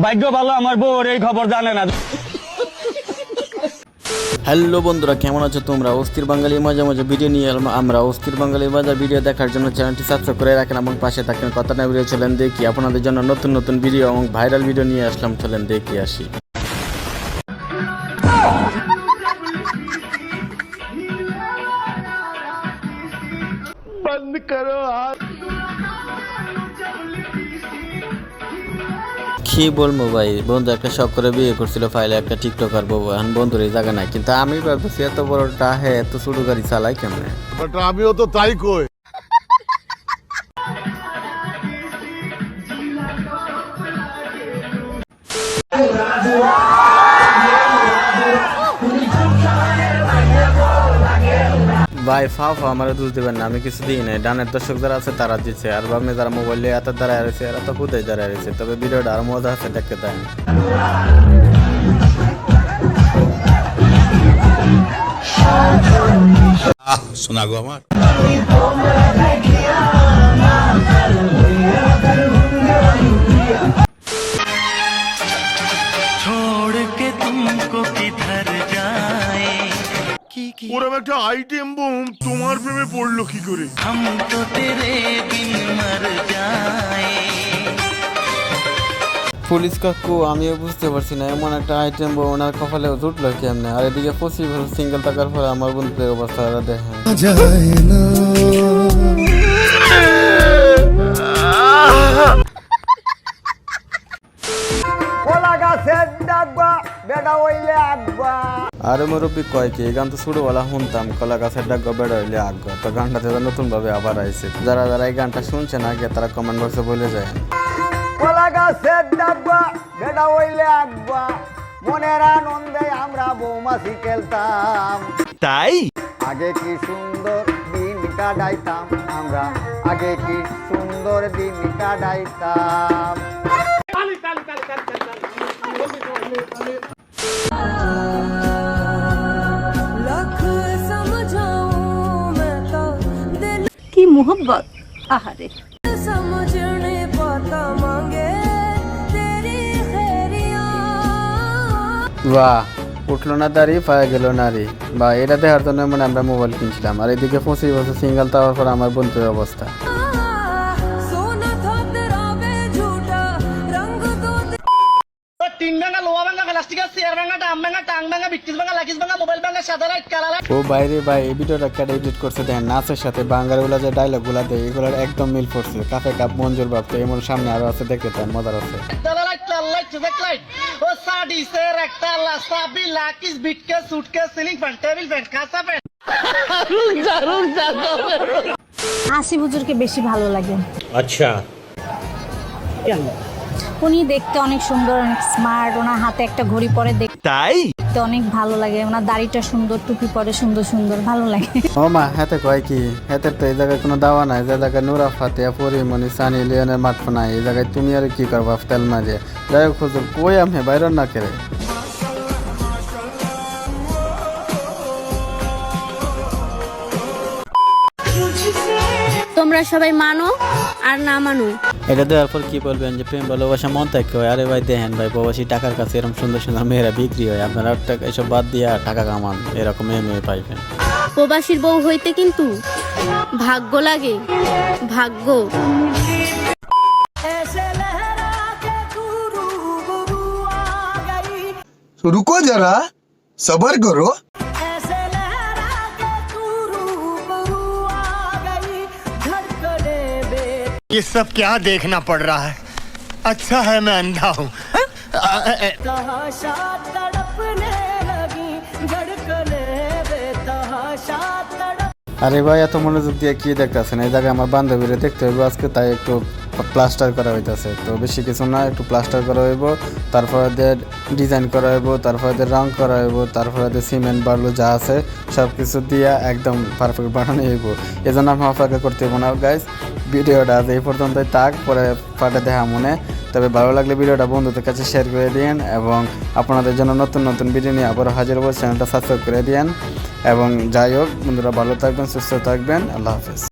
ভাগ্য ভালো আমার বউর এই খবর জানে না। হ্যালো বন্ধুরা, কেমন আছো তোমরা? অস্থির বাঙালি মজা মজা ভিডিও নিয়ে এলাম আমরা। অস্থির বাঙালি মজার ভিডিও দেখার জন্য চ্যানেলটি সাবস্ক্রাইব করে রাখেন এবং পাশে থাকেন। কথা না ভিডিও চলেন দেখি, আপনাদের জন্য নতুন নতুন ভিডিও এবং ভাইরাল ভিডিও নিয়ে আসলাম, চলেন দেখি আসি। বন্ধ করো কি বলবো ভাই, বন্ধু একটা শখ করে বিয়ে করছিল, ফাইলে একটা টিকটকার বউ। এখন বন্ধুর এই জায়গা নাই, কিন্তু আমি ভাবতেছি এত বড়টা হে এত ছোট গাড়ি চালাই কেমনে? আমিও তো তাই কই। ভাই ফাও আমার দোষ দেবেন না, আমি কিছু দিই নাই। ডানের দর্শক যারা আছে তারা দিচ্ছে, আর বামে যারা মোবাইলে এত দাঁড়ায় রয়েছে এরা তো হুদাই দাঁড়ায় রয়েছে। তবে ভিডিওটা আর মজা আছে, দেখতে দেন। শোনা গো আমার ওরম একটা আইটেম বুম তোমার প্রেমে পড়লো কি করে? পুলিশ কাকু আমিও বুঝতে পারছি না, এমন একটা আইটেম ওনার কপালে জুটলো কেমনে। আর এদিকে 25 বছর সিঙ্গেল থাকার পরে আমার বন্ধুদের অবস্থা দেখেন। আরে মুরব্বী কয় কি, এই গান তো ছোটবেলা শুনতাম, কলা গাছের ডাক বেড়া হইলে আগ। তো গানটা নতুন ভাবে আবার আইছে। যারা যারা এই গানটা শুনছেন আগে তারা কমেন্ট বক্সে বলে যায়। কলা গাছের ডাকবা বেড়া হইলে আগবা, মনের আনন্দে আমরা বৌমাছি খেলতাম। তাই আগে কি সুন্দর দিন কাটাইতাম আমরা, আগে কি সুন্দর দিন কাটাইতাম। কি মোহব্বত, আহারে। বাহ, উঠলো না দাড়ি পায়ে গেল নারী। বা এটা দেখার জন্য মানে আমরা মোবাইল কিনছিলাম। আর এদিকে 25 বছর সিঙ্গেল তাওয়ার পর আমার বন্ধুর অবস্থা। ও বাইরে ভাই, এই ভিডিওটা কেটে এডিট করছে দেখেন, নাচের সাথে বাঙ্গারগুলা যে ডায়লগ গুলা দেয় এগুলোর একদম মিল পড়ছে। কাফে কাপ মঞ্জুর বাপ তো এমন সামনে আরো আছে, দেখতে চান, মজার আছে। আসিফ হুজুরকে বেশি ভালো লাগে। আচ্ছা, উনি দেখতে অনেক সুন্দর, অনেক স্মার্ট। ওনার হাতে একটা ঘড়ি পরে দেখতে তাই অনেক ভালো লাগে। ওনার দাড়িটা সুন্দর, টুপি পরে সুন্দর সুন্দর, ভালো লাগে। ও মা, হাতে কয় কি, হাতের তো এই জায়গায় কোনো দাওয়া নাই। যে জায়গায় নুরা ফাতিয়া, পরিমণি, সানি লিওনের মাঠ নাই, এই জায়গায় তুমি আর কি করবা তেল মাঝে। যাই হোক হুজুর, কই আমি বাইরের না কেড়ে। তোমরা সবাই মানো আর না মানো, এটা দেওয়ার পর কি বলবেন যে প্রেম ভালোবাসা মন থেকে হয়? আরে ভাই দেখেন ভাই, প্রবাসী টাকার কাছে এরকম সুন্দর সুন্দর মেয়েরা বিক্রি হয়। আপনারা এসব বাদ দিয়ে টাকা কামান, এরকম মেয়ে পাইবেন। প্রবাসীর বউ হইতে কিন্তু ভাগ্য লাগে, ভাগ্য। रुको जरा सबर करो। ये सब क्या देखना पड़ रहा है? अच्छा है मैं अंधा हूँ। আরে ভাই, এত মনোযোগ দিয়ে কি দেখতেছেন? এই জায়গায় আমার বান্ধবীরা দেখতে হইব আজকে, তাই একটু প্লাস্টার করা হইতেছে। তো বেশি কিছু না, একটু প্লাস্টার করা হইব, তারপরে দিয়ে ডিজাইন করা হইব, তারপরে দিয়ে রং করা হইব, তারপরে দিয়ে সিমেন্ট বালু যা আছে সব কিছু দিয়ে একদম পারফেক্ট বানানো হইব। এই জন্য আমি অপেক্ষা করতে হইব না গাইজ। ভিডিওটা আজ এই পর্যন্তই থাক, পরে পাঠে দেখা মনে। তবে ভালো লাগলে ভিডিওটা বন্ধুদের কাছে শেয়ার করে দিন, এবং আপনাদের জন্য নতুন নতুন ভিডিও নিয়ে আবারও হাজির হবো। চ্যানেলটা সাবস্ক্রাইব করে দিন, এবং যাই হোক বন্ধুরা, ভালো থাকবেন, সুস্থ থাকবেন। আল্লাহ হাফেজ।